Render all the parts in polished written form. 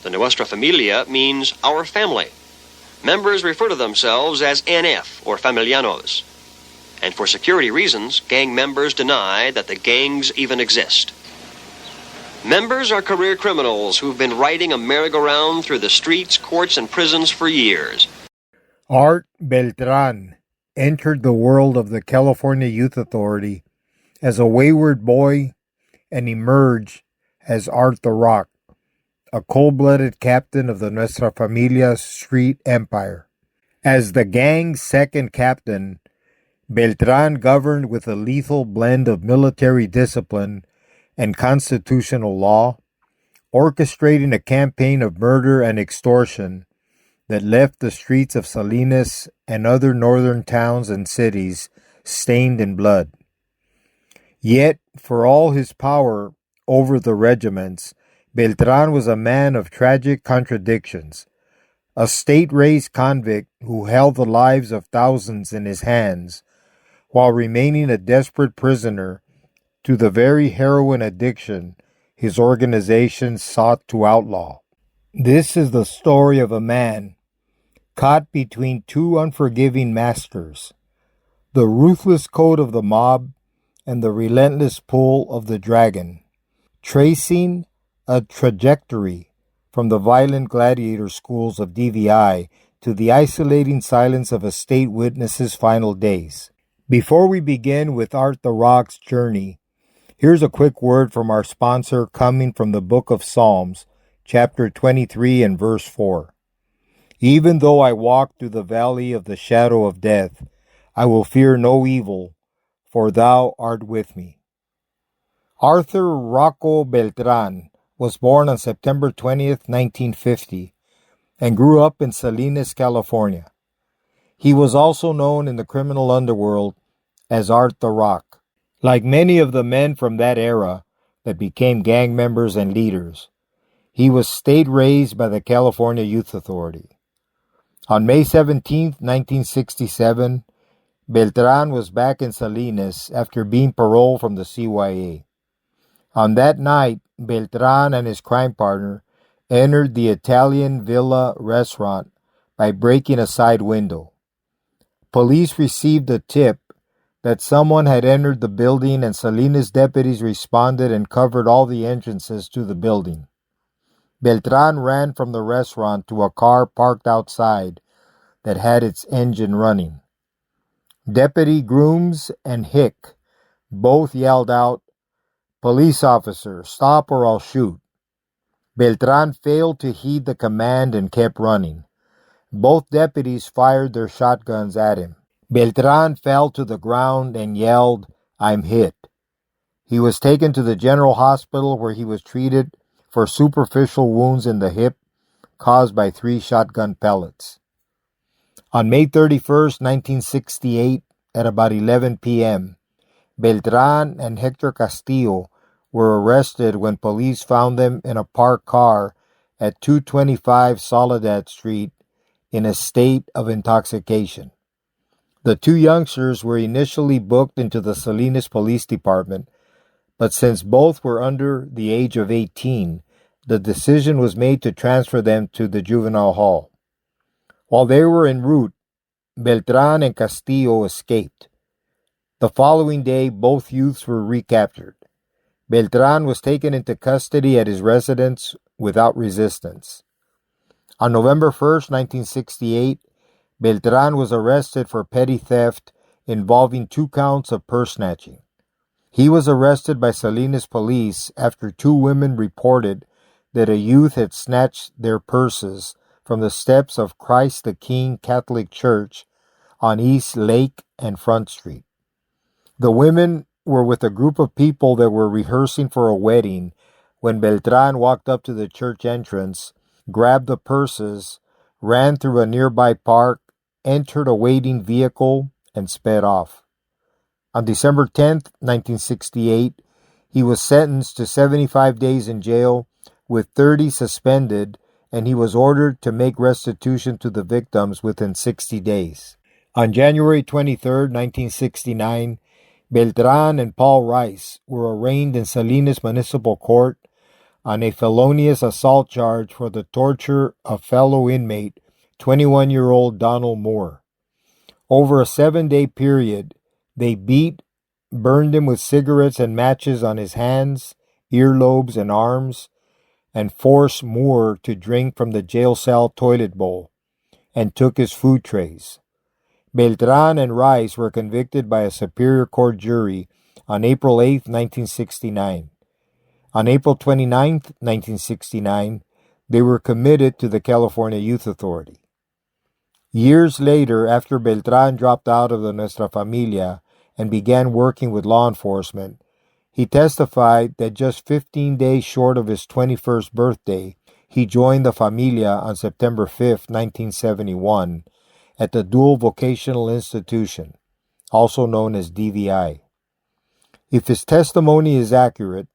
The Nuestra Familia means our family. Members refer to themselves as NF, or familianos. And for security reasons, gang members deny that the gangs even exist. Members are career criminals who've been riding a merry-go-round through the streets, courts, and prisons for years. Art Beltran entered the world of the California Youth Authority as a wayward boy and emerged as Art the Rock, a cold-blooded captain of the Nuestra Familia street empire. As the gang's second captain, Beltran governed with a lethal blend of military discipline and constitutional law, orchestrating a campaign of murder and extortion that left the streets of Salinas and other northern towns and cities stained in blood. Yet, for all his power over the regiments, Beltran was a man of tragic contradictions, a state-raised convict who held the lives of thousands in his hands, while remaining a desperate prisoner to the very heroin addiction his organization sought to outlaw. This is the story of a man caught between two unforgiving masters, the ruthless code of the mob and the relentless pull of the dragon, tracing a trajectory from the violent gladiator schools of DVI to the isolating silence of a state witness's final days. Before we begin with Art the Rock's journey, here's a quick word from our sponsor coming from the book of Psalms, chapter 23 and verse 4. Even though I walk through the valley of the shadow of death, I will fear no evil, for thou art with me. Arthur Rocco Beltran was born on September 20th, 1950, and grew up in Salinas, California. He was also known in the criminal underworld as Art the Rock. Like many of the men from that era that became gang members and leaders, he was state-raised by the California Youth Authority. On May 17, 1967, Beltran was back in Salinas after being paroled from the CYA. On that night, Beltran and his crime partner entered the Italian Villa restaurant by breaking a side window. Police received a tip that someone had entered the building, and Salinas deputies responded and covered all the entrances to the building. Beltran ran from the restaurant to a car parked outside that had its engine running. Deputy Grooms and Hick both yelled out, "Police officer, stop or I'll shoot." Beltran failed to heed the command and kept running. Both deputies fired their shotguns at him. Beltran fell to the ground and yelled, "I'm hit." He was taken to the general hospital where he was treated for superficial wounds in the hip caused by 3 shotgun pellets. On May 31st, 1968, at about 11 p.m., Beltran and Hector Castillo were arrested when police found them in a parked car at 225 Soledad Street in a state of intoxication. The 2 youngsters were initially booked into the Salinas Police Department, but since both were under the age of 18, the decision was made to transfer them to the juvenile hall. While they were en route, Beltran and Castillo escaped. The following day, both youths were recaptured. Beltran was taken into custody at his residence without resistance. On November 1st, 1968, Beltran was arrested for petty theft involving 2 counts of purse snatching. He was arrested by Salinas police after 2 women reported that a youth had snatched their purses from the steps of Christ the King Catholic Church on East Lake and Front Street. The women were with a group of people that were rehearsing for a wedding when Beltran walked up to the church entrance, grabbed the purses, ran through a nearby park, entered a waiting vehicle, and sped off. On December 10th, 1968, he was sentenced to 75 days in jail with 30 suspended, and he was ordered to make restitution to the victims within 60 days. On January 23, 1969, Beltran and Paul Rice were arraigned in Salinas Municipal Court on a felonious assault charge for the torture of fellow inmate, 21-year-old Donald Moore. Over a 7-day period, they beat, burned him with cigarettes and matches on his hands, earlobes, and arms, and forced Moore to drink from the jail cell toilet bowl, and took his food trays. Beltran and Rice were convicted by a Superior Court jury on April 8, 1969. On April 29, 1969, they were committed to the California Youth Authority. Years later, after Beltran dropped out of the Nuestra Familia and began working with law enforcement, he testified that just 15 days short of his 21st birthday, he joined the Familia on September 5, 1971, at the Dual Vocational Institution, also known as DVI. If his testimony is accurate,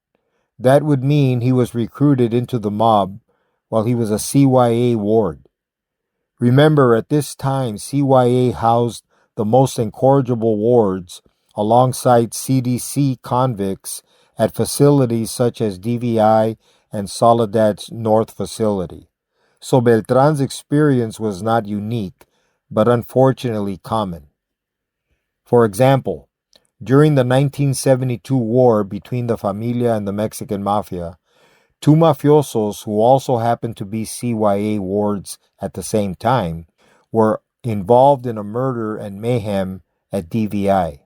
that would mean he was recruited into the mob while he was a CYA ward. Remember, at this time, CYA housed the most incorrigible wards alongside CDC convicts at facilities such as DVI and Soledad's North facility. So Beltran's experience was not unique, but unfortunately common. For example, during the 1972 war between the Familia and the Mexican Mafia, two mafiosos who also happened to be CYA wards at the same time were involved in a murder and mayhem at DVI.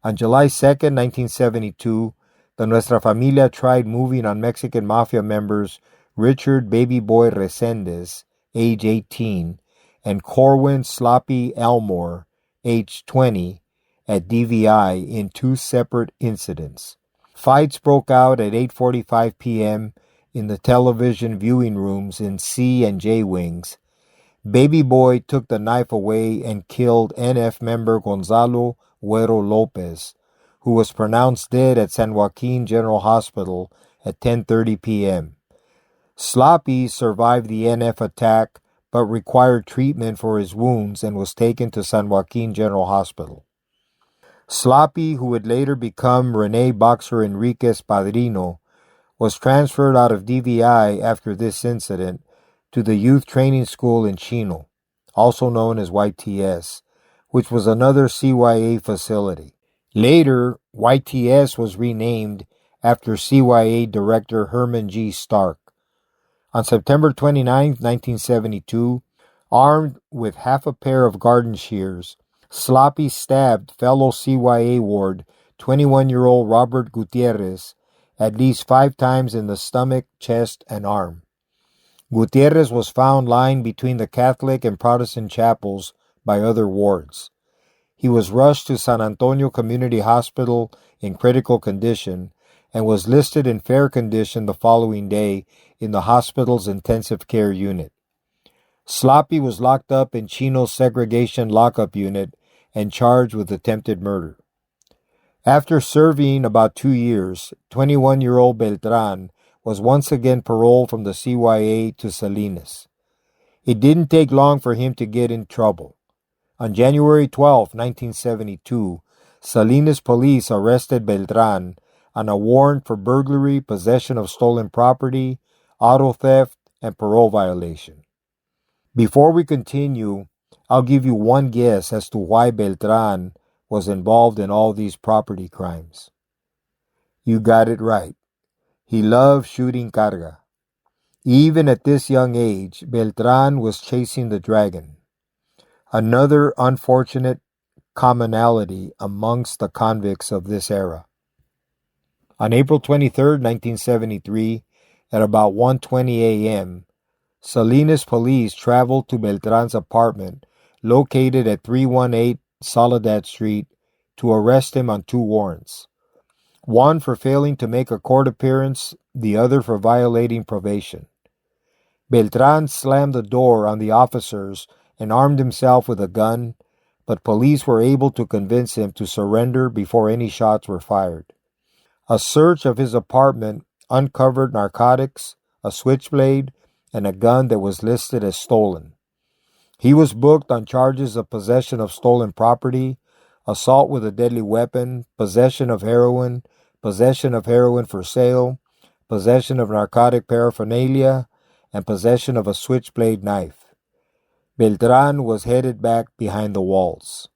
On July 2, 1972, the Nuestra Familia tried moving on Mexican Mafia members Richard Baby Boy Resendez, age 18, and Corwin Sloppy Elmore, age 20, at DVI in two separate incidents. Fights broke out at 8:45 p.m. in the television viewing rooms in C and J wings. Baby Boy took the knife away and killed NF member Gonzalo Güero Lopez, who was pronounced dead at San Joaquin General Hospital at 10:30 p.m. Sloppy survived the NF attack but required treatment for his wounds and was taken to San Joaquin General Hospital. Sloppy, who would later become Rene Boxer Enriquez Padrino, was transferred out of DVI after this incident to the Youth Training School in Chino, also known as YTS, which was another CYA facility. Later, YTS was renamed after CYA Director Herman G. Stark. On September 29, 1972, armed with half a pair of garden shears, Sloppy stabbed fellow CYA ward 21-year-old Robert Gutierrez at least 5 times in the stomach, chest, and arm. Gutierrez was found lying between the Catholic and Protestant chapels by other wards. He was rushed to San Antonio Community Hospital in critical condition and was listed in fair condition the following day in the hospital's intensive care unit. Sloppy was locked up in Chino's segregation lockup unit and charged with attempted murder. After serving about 2 years, 21-year-old Beltran was once again paroled from the CYA to Salinas. It didn't take long for him to get in trouble. On January 12, 1972, Salinas police arrested Beltran on a warrant for burglary, possession of stolen property, auto theft, and parole violation. Before we continue, I'll give you one guess as to why Beltran was involved in all these property crimes. You got it right. He loved shooting carga. Even at this young age, Beltran was chasing the dragon. Another unfortunate commonality amongst the convicts of this era. On April 23, 1973, at about 1:20 a.m., Salinas police traveled to Beltran's apartment located at 318 Soledad Street to arrest him on 2 warrants. One for failing to make a court appearance, the other for violating probation. Beltran slammed the door on the officers and armed himself with a gun, but police were able to convince him to surrender before any shots were fired. A search of his apartment uncovered narcotics, a switchblade, and a gun that was listed as stolen. He was booked on charges of possession of stolen property, assault with a deadly weapon, possession of heroin for sale, possession of narcotic paraphernalia, and possession of a switchblade knife. Beltran was headed back behind the walls.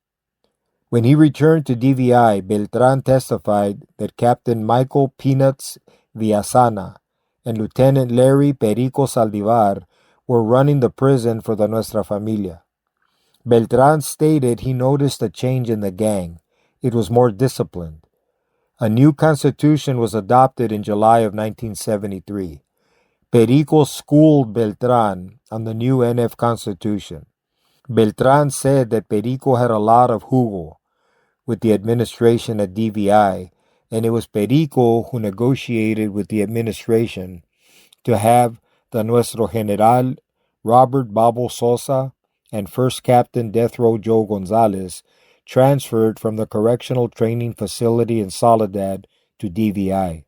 When he returned to DVI, Beltran testified that Captain Michael Peanuts Villasana and Lieutenant Larry Perico Saldivar were running the prison for the Nuestra Familia. Beltran stated he noticed a change in the gang. It was more disciplined. A new constitution was adopted in July of 1973. Perico schooled Beltran on the new NF constitution. Beltran said that Perico had a lot of jugo with the administration at DVI, and it was Perico who negotiated with the administration to have the Nuestro General Robert Babo Sosa and First Captain Death Row Joe Gonzalez transferred from the Correctional Training Facility in Soledad to DVI.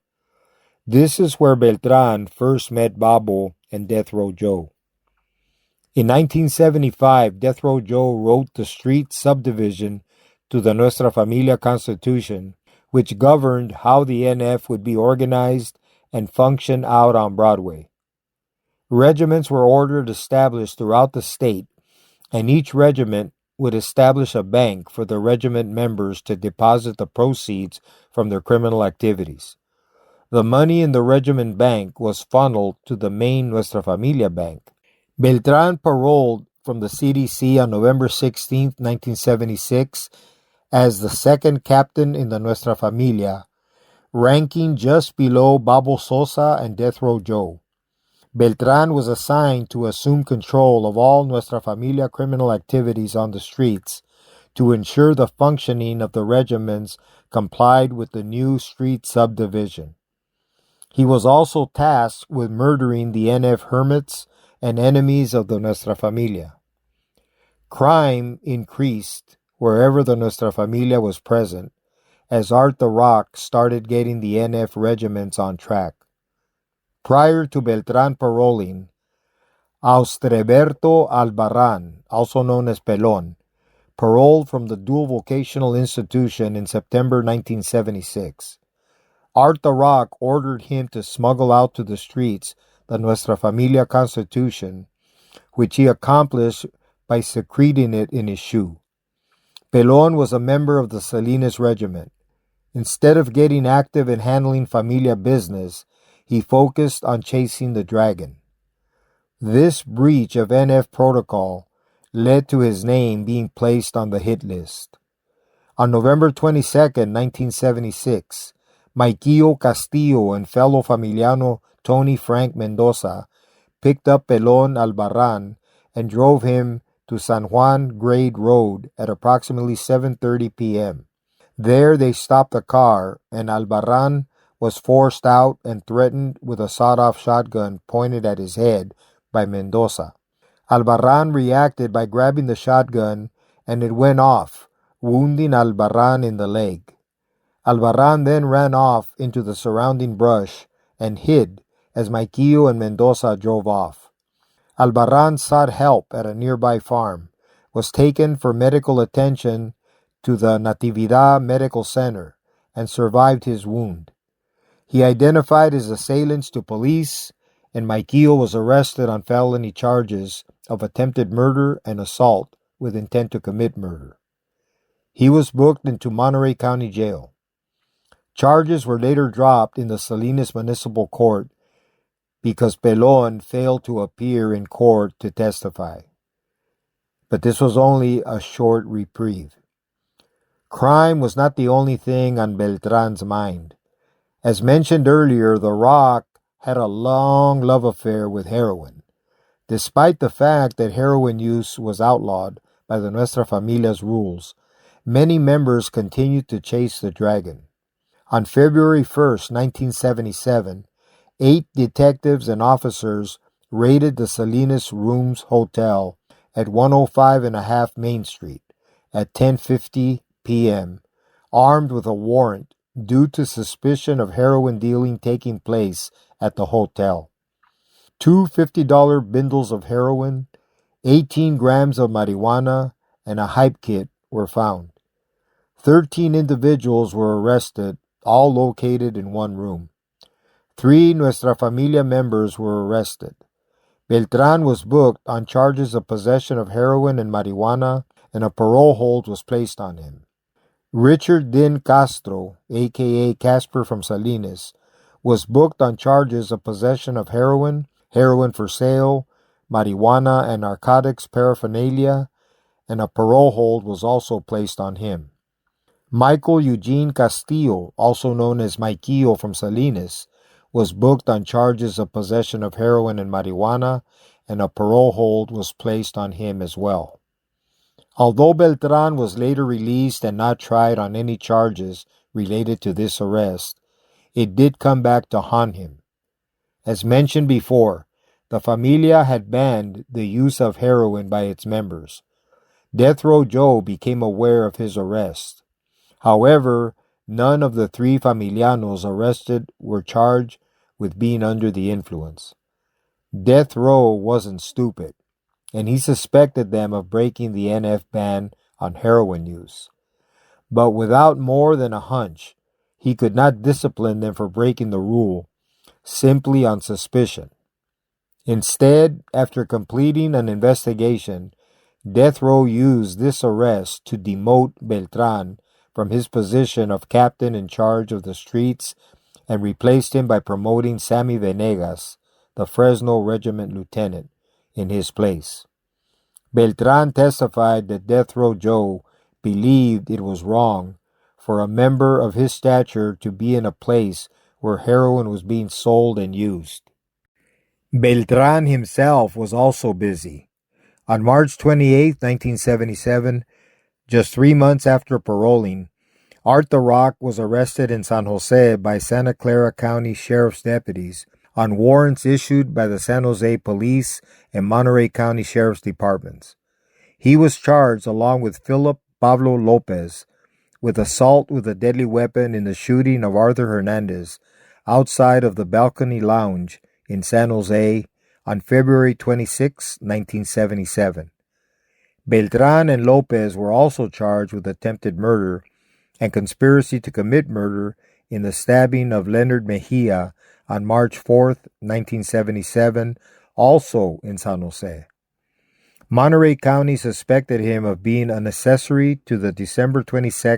This is where Beltran first met Babo and Death Row Joe. In 1975, Death Row Joe wrote the street subdivision to the Nuestra Familia Constitution, which governed how the NF would be organized and function out on Broadway. Regiments were ordered established throughout the state, and each regiment would establish a bank for the regiment members to deposit the proceeds from their criminal activities. The money in the regiment bank was funneled to the main Nuestra Familia bank. Beltran paroled from the CDC on November 16, 1976, as the second captain in the Nuestra Familia, ranking just below Babo Sosa and Death Row Joe. Beltran was assigned to assume control of all Nuestra Familia criminal activities on the streets to ensure the functioning of the regiments complied with the new street subdivision. He was also tasked with murdering the NF hermits and enemies of the Nuestra Familia. Crime increased wherever the Nuestra Familia was present, as Art the Rock started getting the NF regiments on track. Prior to Beltran paroling, Austreberto Albarran, also known as Pelon, paroled from the Dual Vocational Institution in September 1976. Art the Rock ordered him to smuggle out to the streets the Nuestra Familia Constitution, which he accomplished by secreting it in his shoe. Pelon was a member of the Salinas Regiment. Instead of getting active in handling familia business, he focused on chasing the dragon. This breach of NF protocol led to his name being placed on the hit list. On November 22, 1976, Maikio Castillo and fellow familiano Tony Frank Mendoza picked up Pelon Albarran and drove him to San Juan Grade Road at approximately 7:30 p.m. There they stopped the car, and Albarran was forced out and threatened with a sawed-off shotgun pointed at his head by Mendoza. Albarran reacted by grabbing the shotgun, and it went off, wounding Albarran in the leg. Albarran then ran off into the surrounding brush and hid as Maikio and Mendoza drove off. Albarran sought help at a nearby farm, was taken for medical attention to the Natividad Medical Center, and survived his wound. He identified his assailants to police, and Maikio was arrested on felony charges of attempted murder and assault with intent to commit murder. He was booked into Monterey County Jail. Charges were later dropped in the Salinas Municipal Court because Pelon failed to appear in court to testify. But this was only a short reprieve. Crime was not the only thing on Beltran's mind. As mentioned earlier, The Rock had a long love affair with heroin. Despite the fact that heroin use was outlawed by the Nuestra Familia's rules, many members continued to chase the dragon. On February 1st, 1977, 8 detectives and officers raided the Salinas Rooms Hotel at 105.5 Main Street at 10:50 p.m., armed with a warrant due to suspicion of heroin dealing taking place at the hotel. 2 $50 bundles of heroin, 18 grams of marijuana, and a hype kit were found. 13 individuals were arrested, all located in one room. 3 Nuestra Familia members were arrested. Beltran was booked on charges of possession of heroin and marijuana, and a parole hold was placed on him. Richard Din Castro, aka Casper from Salinas, was booked on charges of possession of heroin, heroin for sale, marijuana and narcotics paraphernalia, and a parole hold was also placed on him. Michael Eugene Castillo, also known as Maikio from Salinas, was booked on charges of possession of heroin and marijuana, and a parole hold was placed on him as well. Although Beltran was later released and not tried on any charges related to this arrest, it did come back to haunt him. As mentioned before, the Familia had banned the use of heroin by its members. Death Row Joe became aware of his arrest. However, none of the 3 Familianos arrested were charged with being under the influence. Death Row wasn't stupid, and he suspected them of breaking the NF ban on heroin use. But without more than a hunch, he could not discipline them for breaking the rule, simply on suspicion. Instead, after completing an investigation, Death Row used this arrest to demote Beltran from his position of captain in charge of the streets and replaced him by promoting Sammy Venegas, the Fresno Regiment lieutenant, in his place. Beltran testified that Death Row Joe believed it was wrong for a member of his stature to be in a place where heroin was being sold and used. Beltran himself was also busy. On March 28, 1977, just 3 months after paroling, Art the Rock was arrested in San Jose by Santa Clara County Sheriff's deputies on warrants issued by the San Jose Police and Monterey County Sheriff's Departments. He was charged, along with Philip Pablo Lopez, with assault with a deadly weapon in the shooting of Arthur Hernandez outside of the Balcony Lounge in San Jose on February 26, 1977. Beltran and Lopez were also charged with attempted murder and conspiracy to commit murder in the stabbing of Leonard Mejia on March 4, 1977, also in San Jose. Monterey County suspected him of being an accessory to the December 22,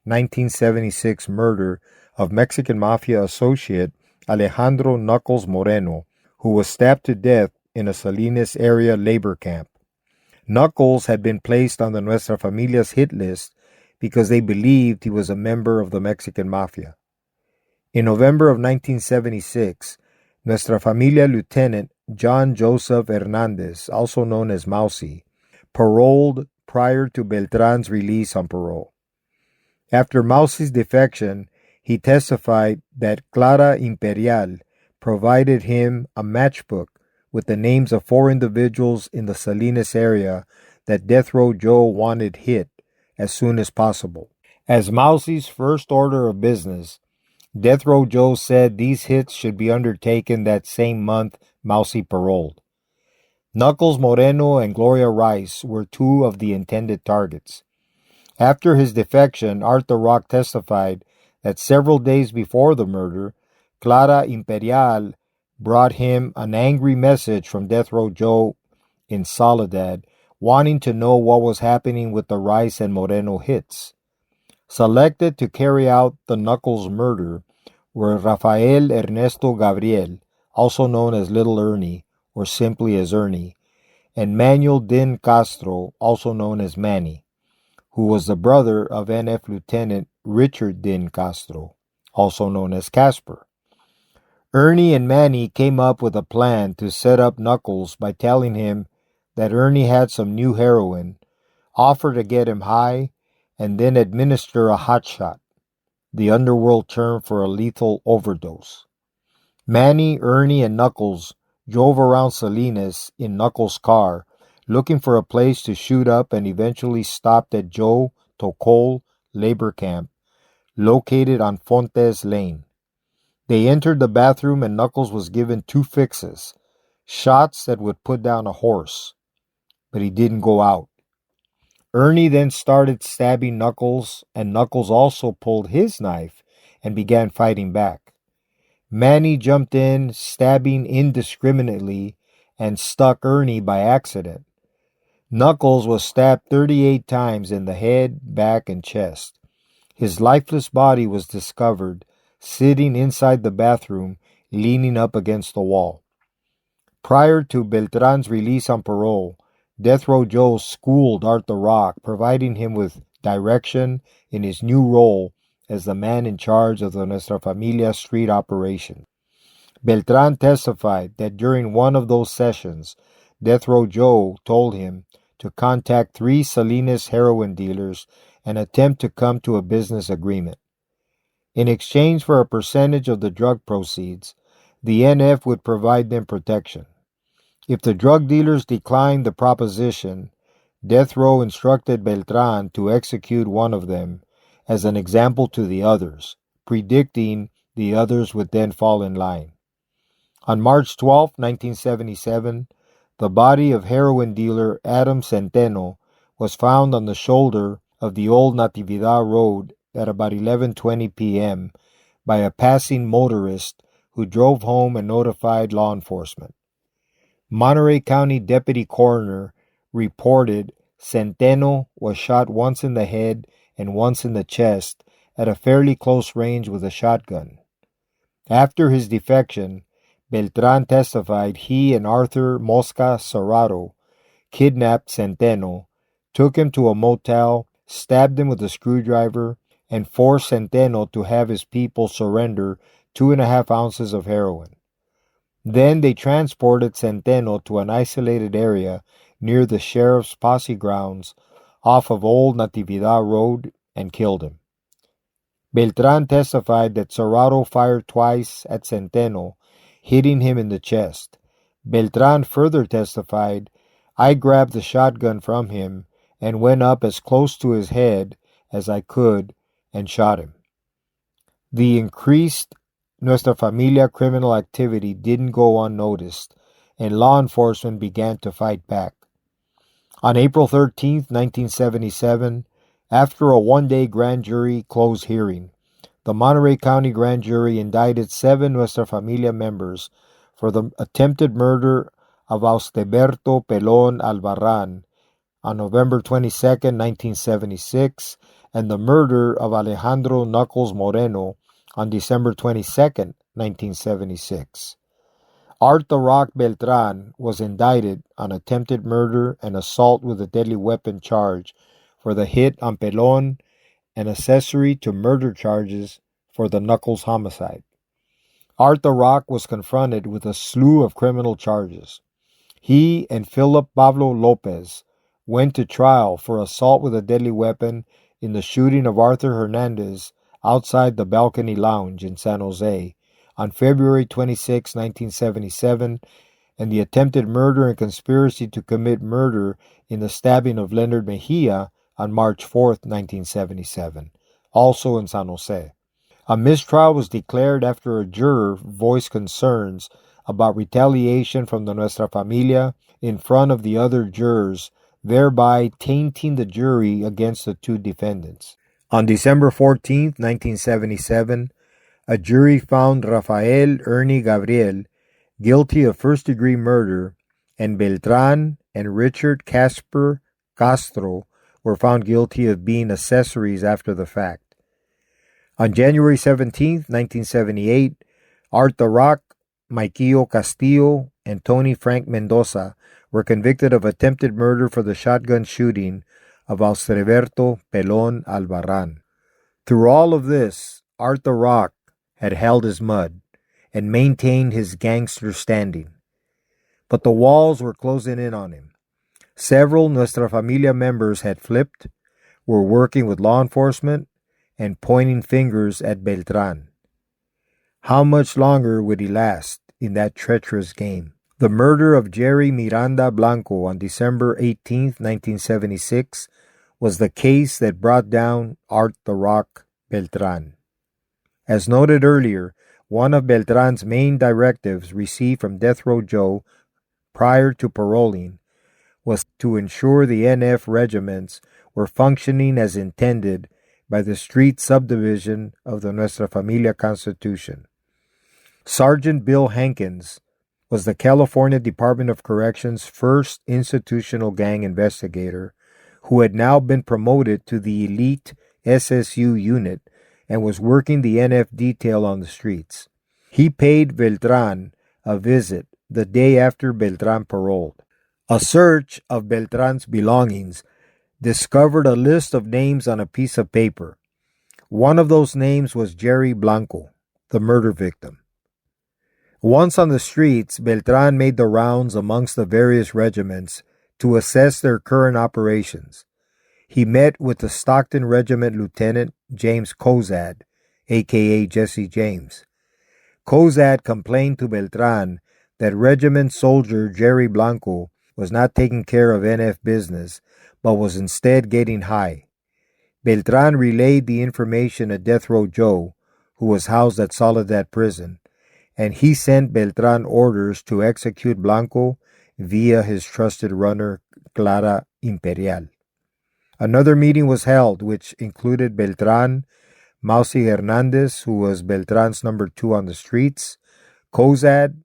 1976 murder of Mexican Mafia associate Alejandro Knuckles Moreno, who was stabbed to death in a Salinas area labor camp. Knuckles had been placed on the Nuestra Familia's hit list because they believed he was a member of the Mexican Mafia. In November of 1976, Nuestra Familia Lieutenant John Joseph Hernandez, also known as Mousy, paroled prior to Beltran's release on parole. After Mousy's defection, he testified that Clara Imperial provided him a matchbook with the names of 4 individuals in the Salinas area that Death Row Joe wanted hit as soon as possible. As Mousy's first order of business, Death Row Joe said these hits should be undertaken that same month Mousy paroled. Knuckles Moreno and Gloria Rice were 2 of the intended targets. After his defection, Art the Rock testified that several days before the murder, Clara Imperial brought him an angry message from Death Row Joe in Soledad, wanting to know what was happening with the Rice and Moreno hits. Selected to carry out the Knuckles murder were Rafael Ernesto Gabriel, also known as Little Ernie, or simply as Ernie, and Manuel Din Castro, also known as Manny, who was the brother of NF Lieutenant Richard Din Castro, also known as Casper. Ernie and Manny came up with a plan to set up Knuckles by telling him that Ernie had some new heroin, offer to get him high, and then administer a hot shot, the underworld term for a lethal overdose. Manny, Ernie, and Knuckles drove around Salinas in Knuckles' car, looking for a place to shoot up, and eventually stopped at Joe Tocol labor camp, located on Fontes Lane. They entered the bathroom and Knuckles was given 2 fixes, shots that would put down a horse, but he didn't go out. Ernie then started stabbing Knuckles, and Knuckles also pulled his knife and began fighting back. Manny jumped in, stabbing indiscriminately, and stuck Ernie by accident. Knuckles was stabbed 38 times in the head, back, and chest. His lifeless body was discovered sitting inside the bathroom, leaning up against the wall. Prior to Beltran's release on parole, Death Row Joe schooled Art the Rock, providing him with direction in his new role as the man in charge of the Nuestra Familia street operation. Beltran testified that during one of those sessions, Death Row Joe told him to contact 3 Salinas heroin dealers and attempt to come to a business agreement. In exchange for a percentage of the drug proceeds, the NF would provide them protection. If the drug dealers declined the proposition, Death Row instructed Beltran to execute one of them as an example to the others, predicting the others would then fall in line. On March 12, 1977, the body of heroin dealer Adam Centeno was found on the shoulder of the old Natividad Road at about 11:20 p.m. by a passing motorist who drove home and notified law enforcement. Monterey County Deputy Coroner reported Centeno was shot once in the head and once in the chest at a fairly close range with a shotgun. After his defection, Beltran testified he and Arthur Mosca Serrato kidnapped Centeno, took him to a motel, stabbed him with a screwdriver, and forced Centeno to have his people surrender 2.5 ounces of heroin. Then they transported Centeno to an isolated area near the sheriff's posse grounds off of Old Natividad Road and killed him. Beltran testified that Serrato fired twice at Centeno, hitting him in the chest. Beltran further testified, I grabbed the shotgun from him and went up as close to his head as I could and shot him. The increased Nuestra Familia criminal activity didn't go unnoticed, and law enforcement began to fight back. On April 13, 1977, after a one-day grand jury closed hearing, the Monterey County Grand Jury indicted 7 Nuestra Familia members for the attempted murder of Austeberto Pelon Albarran on November 22, 1976, and the murder of Alejandro Knuckles Moreno on December 22, 1976. Art the Rock Beltran was indicted on attempted murder and assault with a deadly weapon charge for the hit on Pelon and accessory to murder charges for the Knuckles homicide. Art the Rock was confronted with a slew of criminal charges. He and Philip Pablo Lopez went to trial for assault with a deadly weapon in the shooting of Arthur Hernandez outside the Balcony Lounge in San Jose on February 26, 1977, and the attempted murder and conspiracy to commit murder in the stabbing of Leonard Mejia on March 4, 1977, also in San Jose. A mistrial was declared after a juror voiced concerns about retaliation from the Nuestra Familia in front of the other jurors, thereby tainting the jury against the 2 defendants. On December 14, 1977, a jury found Rafael Ernie Gabriel guilty of first-degree murder, and Beltran and Richard Casper Castro were found guilty of being accessories after the fact. On January 17, 1978, Art the Rock, Maikio Castillo, and Tony Frank Mendoza were convicted of attempted murder for the shotgun shooting of Austeberto Pelon Albarran. Through all of this, Art the Rock had held his mud and maintained his gangster standing. But the walls were closing in on him. Several Nuestra Familia members had flipped, were working with law enforcement, and pointing fingers at Beltran. How much longer would he last in that treacherous game? The murder of Jerry Miranda Blanco on December 18, 1976, was the case that brought down Art the Rock Beltran. As noted earlier, one of Beltran's main directives received from Death Row Joe prior to paroling was to ensure the NF regiments were functioning as intended by the street subdivision of the Nuestra Familia Constitution. Sergeant Bill Hankins was the California Department of Corrections' first institutional gang investigator who had now been promoted to the elite SSU unit and was working the NF detail on the streets. He paid Beltran a visit the day after Beltran paroled. A search of Beltran's belongings discovered a list of names on a piece of paper. One of those names was Jerry Blanco, the murder victim. Once on the streets, Beltran made the rounds amongst the various regiments to assess their current operations. He met with the Stockton Regiment Lieutenant James Cozad, aka Jesse James. Cozad complained to Beltran that regiment soldier Jerry Blanco was not taking care of NF business, but was instead getting high. Beltran relayed the information to Death Row Joe, who was housed at Soledad Prison, and he sent Beltran orders to execute Blanco via his trusted runner, Clara Imperial. Another meeting was held, which included Beltran, Mausi Hernandez, who was Beltran's number 2 on the streets, Cozad,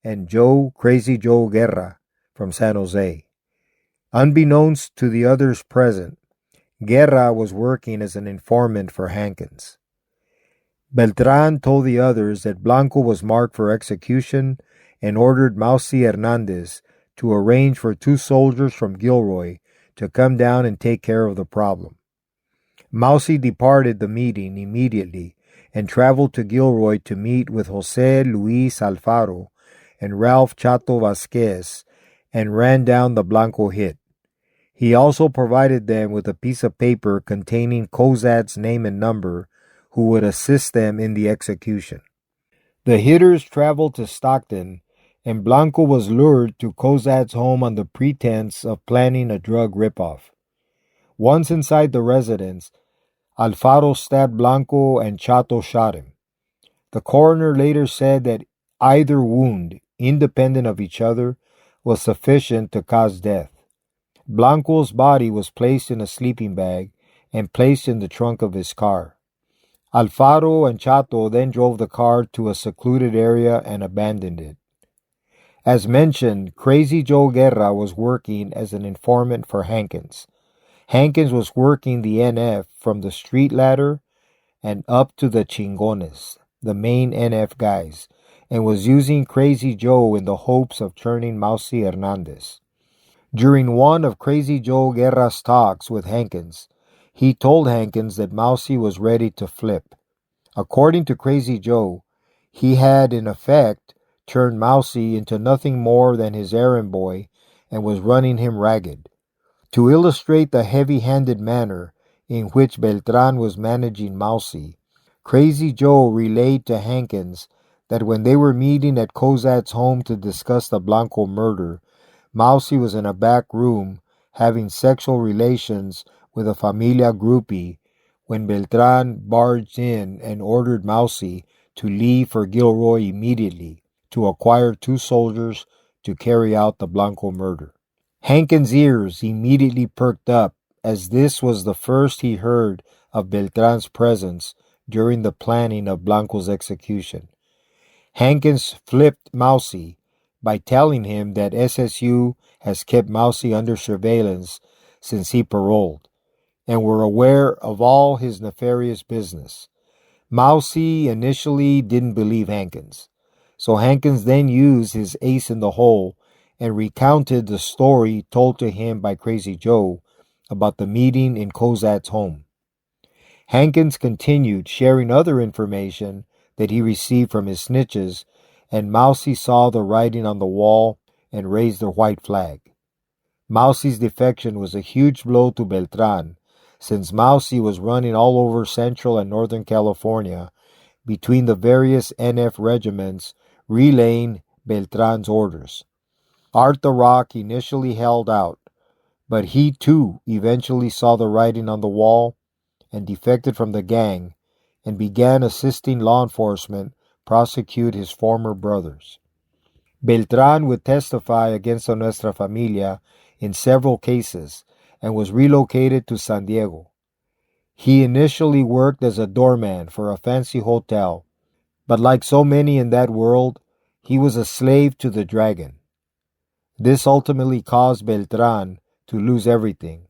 and Crazy Joe Guerra from San Jose. Unbeknownst to the others present, Guerra was working as an informant for Hankins. Beltran told the others that Blanco was marked for execution and ordered Mausi Hernandez to arrange for 2 soldiers from Gilroy to come down and take care of the problem. Mausi departed the meeting immediately and traveled to Gilroy to meet with Jose Luis Alfaro and Ralph Chato Vasquez and ran down the Blanco hit. He also provided them with a piece of paper containing Cozad's name and number, who would assist them in the execution. The hitters traveled to Stockton, and Blanco was lured to Cozad's home on the pretense of planning a drug ripoff. Once inside the residence, Alfaro stabbed Blanco and Chato shot him. The coroner later said that either wound, independent of each other, was sufficient to cause death. Blanco's body was placed in a sleeping bag and placed in the trunk of his car. Alfaro and Chato then drove the car to a secluded area and abandoned it. As mentioned, Crazy Joe Guerra was working as an informant for Hankins. Hankins was working the NF from the street ladder and up to the Chingones, the main NF guys, and was using Crazy Joe in the hopes of turning Mausi Hernandez. During one of Crazy Joe Guerra's talks with Hankins, he told Hankins that Mausi was ready to flip. According to Crazy Joe, he had in effect turned Mausi into nothing more than his errand boy and was running him ragged. To illustrate the heavy-handed manner in which Beltran was managing Mausi, Crazy Joe relayed to Hankins that when they were meeting at Cozad's home to discuss the Blanco murder, Mausi was in a back room having sexual relations with a familia groupie when Beltran barged in and ordered Mausi to leave for Gilroy immediately to acquire 2 soldiers to carry out the Blanco murder. Hankins' ears immediately perked up, as this was the first he heard of Beltran's presence during the planning of Blanco's execution. Hankins flipped Mausi by telling him that SSU has kept Mausi under surveillance since he paroled, and were aware of all his nefarious business. Mausi initially didn't believe Hankins, so Hankins then used his ace in the hole and recounted the story told to him by Crazy Joe about the meeting in Cozad's home. Hankins continued sharing other information that he received from his snitches, and Mausi saw the writing on the wall and raised the white flag. Mausi's defection was a huge blow to Beltran, since Mausi was running all over Central and Northern California between the various NF regiments relaying Beltran's orders. Art the Rock initially held out, but he too eventually saw the writing on the wall and defected from the gang and began assisting law enforcement prosecute his former brothers. Beltran would testify against Nuestra Familia in several cases and was relocated to San Diego. He initially worked as a doorman for a fancy hotel, But like so many in that world, he was a slave to the dragon. This ultimately caused Beltran to lose everything,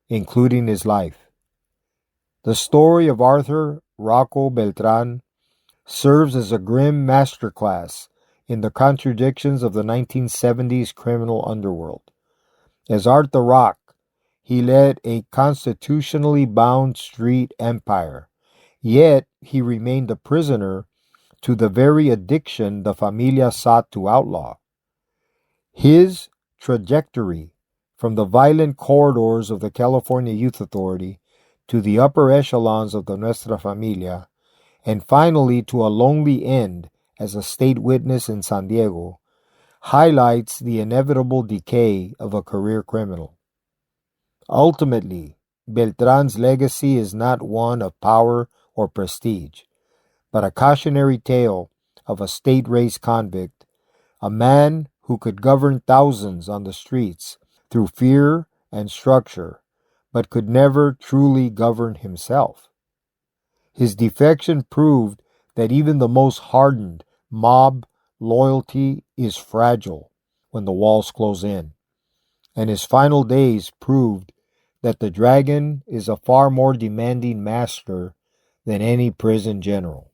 including his life. The story of Arthur Rocco Beltran serves as a grim masterclass in the contradictions of the 1970s criminal underworld. As Art the Rock, he led a constitutionally bound street empire, yet he remained a prisoner to the very addiction the Familia sought to outlaw. His trajectory from the violent corridors of the California Youth Authority to the upper echelons of the Nuestra Familia, and finally to a lonely end as a state witness in San Diego, highlights the inevitable decay of a career criminal. Ultimately, Beltran's legacy is not one of power or prestige, but a cautionary tale of a state-raised convict, a man who could govern thousands on the streets through fear and structure, but could never truly govern himself. His defection proved that even the most hardened mob loyalty is fragile when the walls close in, and his final days proved that the dragon is a far more demanding master than any prison general.